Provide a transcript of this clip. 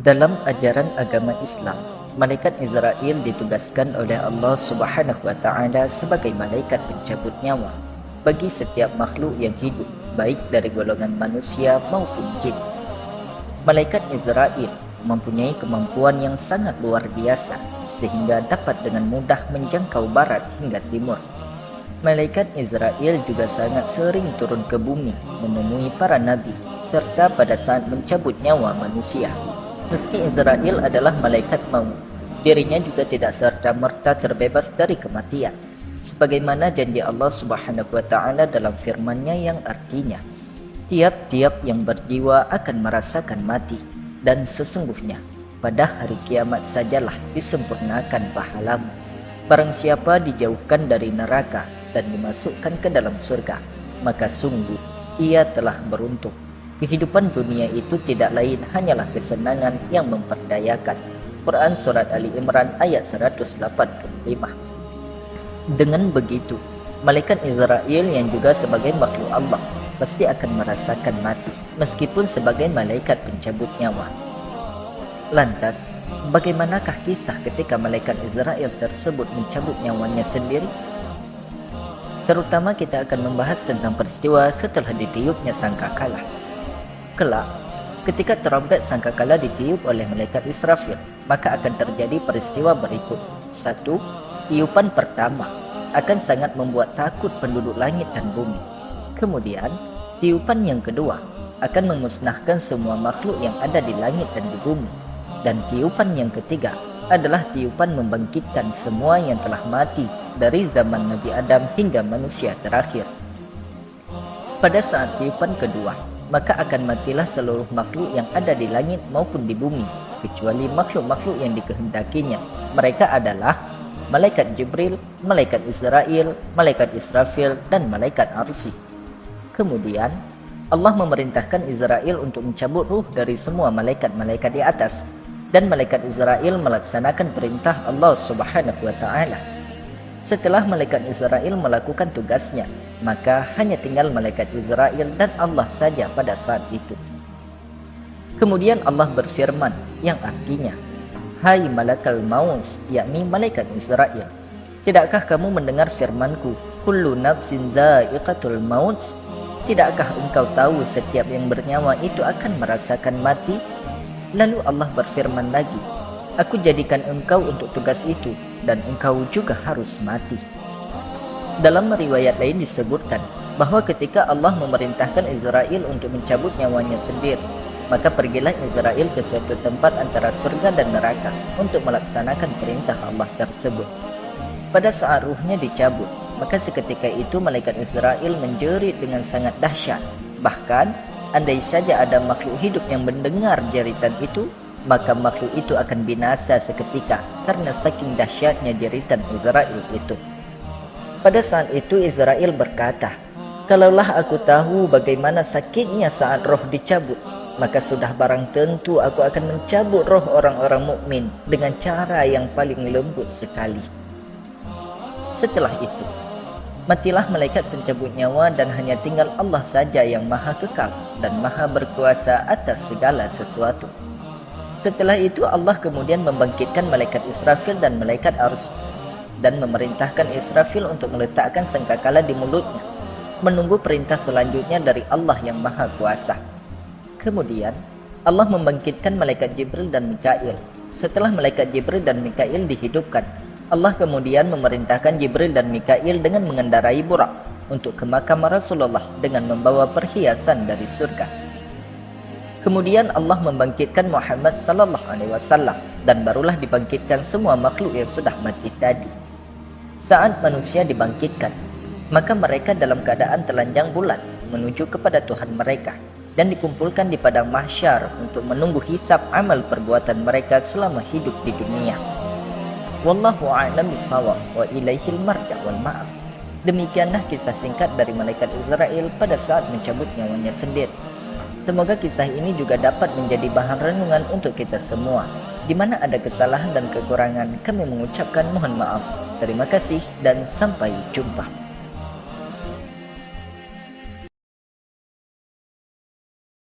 Dalam ajaran agama Islam, malaikat Israel ditugaskan oleh Allah Subhanahu wa taala sebagai malaikat pencabut nyawa bagi setiap makhluk yang hidup, baik dari golongan manusia maupun jin. Malaikat Israel mempunyai kemampuan yang sangat luar biasa sehingga dapat dengan mudah menjangkau barat hingga timur. Malaikat Israel juga sangat sering turun ke bumi menemui para nabi serta pada saat mencabut nyawa manusia. Meski Israel adalah malaikat maut, dirinya juga tidak serta-merta terbebas dari kematian. Sebagaimana janji Allah Subhanahu wa taala dalam firman-Nya yang artinya, tiap-tiap yang berjiwa akan merasakan mati, dan sesungguhnya pada hari kiamat sajalah disempurnakan pahalamu. Barang siapa dijauhkan dari neraka dan dimasukkan ke dalam surga, maka sungguh ia telah beruntung. Kehidupan dunia itu tidak lain hanyalah kesenangan yang memperdayakan. Quran Surat Ali Imran ayat 185. Dengan begitu, malaikat Israel yang juga sebagai makhluk Allah pasti akan merasakan mati, meskipun sebagai malaikat pencabut nyawa. Lantas, bagaimanakah kisah ketika malaikat Israel tersebut mencabut nyawanya sendiri? Terutama kita akan membahas tentang peristiwa setelah ditiupnya sangkakala. Kelak, ketika terompet sangkakala ditiup oleh malaikat Israfil, maka akan terjadi peristiwa berikut. 1. Tiupan pertama akan sangat membuat takut penduduk langit dan bumi. Kemudian, tiupan yang kedua akan memusnahkan semua makhluk yang ada di langit dan di bumi. Dan tiupan yang ketiga adalah tiupan membangkitkan semua yang telah mati dari zaman Nabi Adam hingga manusia terakhir. Pada saat tiupan kedua, maka akan matilah seluruh makhluk yang ada di langit maupun di bumi, kecuali makhluk-makhluk yang dikehendakinya. Mereka adalah malaikat Jibril, malaikat Israel, malaikat Israfil, dan malaikat Arsy. Kemudian, Allah memerintahkan Israel untuk mencabut ruh dari semua malaikat-malaikat di atas, dan malaikat Israel melaksanakan perintah Allah Subhanahu wa taala. Setelah malaikat Israel melakukan tugasnya, maka hanya tinggal malaikat Israel dan Allah saja pada saat itu. Kemudian Allah berfirman yang artinya, "Hai malakal maut," yakni malaikat Israel, "tidakkah kamu mendengar firmanku, kullu nafsin za'iqatul maut? Tidakkah engkau tahu setiap yang bernyawa itu akan merasakan mati?" Lalu Allah berfirman lagi, "Aku jadikan engkau untuk tugas itu, dan engkau juga harus mati." Dalam riwayat lain disebutkan bahwa ketika Allah memerintahkan Israel untuk mencabut nyawanya sendiri, maka pergilah Israel ke suatu tempat antara surga dan neraka untuk melaksanakan perintah Allah tersebut. Pada saat ruhnya dicabut, maka seketika itu malaikat Israel menjerit dengan sangat dahsyat. Bahkan, andai saja ada makhluk hidup yang mendengar jeritan itu, maka makhluk itu akan binasa seketika karena saking dahsyatnya jeritan Israel itu. Pada saat itu Israel berkata, "Kalaulah aku tahu bagaimana sakitnya saat roh dicabut, maka sudah barang tentu aku akan mencabut roh orang-orang mukmin dengan cara yang paling lembut sekali." Setelah itu, matilah malaikat pencabut nyawa dan hanya tinggal Allah saja yang maha kekal dan maha berkuasa atas segala sesuatu. Setelah itu Allah kemudian membangkitkan malaikat Israfil dan malaikat Arsy dan memerintahkan Israfil untuk meletakkan sangkakala di mulutnya, menunggu perintah selanjutnya dari Allah yang maha kuasa. Kemudian Allah membangkitkan malaikat Jibril dan Mikail. Setelah malaikat Jibril dan Mikail dihidupkan, Allah kemudian memerintahkan Jibril dan Mikail dengan mengendarai burak untuk ke makam Rasulullah dengan membawa perhiasan dari surga. Kemudian Allah membangkitkan Muhammad sallallahu alaihi wasallam dan barulah dibangkitkan semua makhluk yang sudah mati tadi. Saat manusia dibangkitkan, maka mereka dalam keadaan telanjang bulat menuju kepada Tuhan mereka dan dikumpulkan di padang mahsyar untuk menunggu hisab amal perbuatan mereka selama hidup di dunia. Wallahu a'lam bishawab wa ilaihil marja' wal ma'ab. Demikianlah kisah singkat dari malaikat Israel pada saat mencabut nyawanya sendiri. Semoga kisah ini juga dapat menjadi bahan renungan untuk kita semua. Di mana ada kesalahan dan kekurangan, kami mengucapkan mohon maaf. Terima kasih dan sampai jumpa.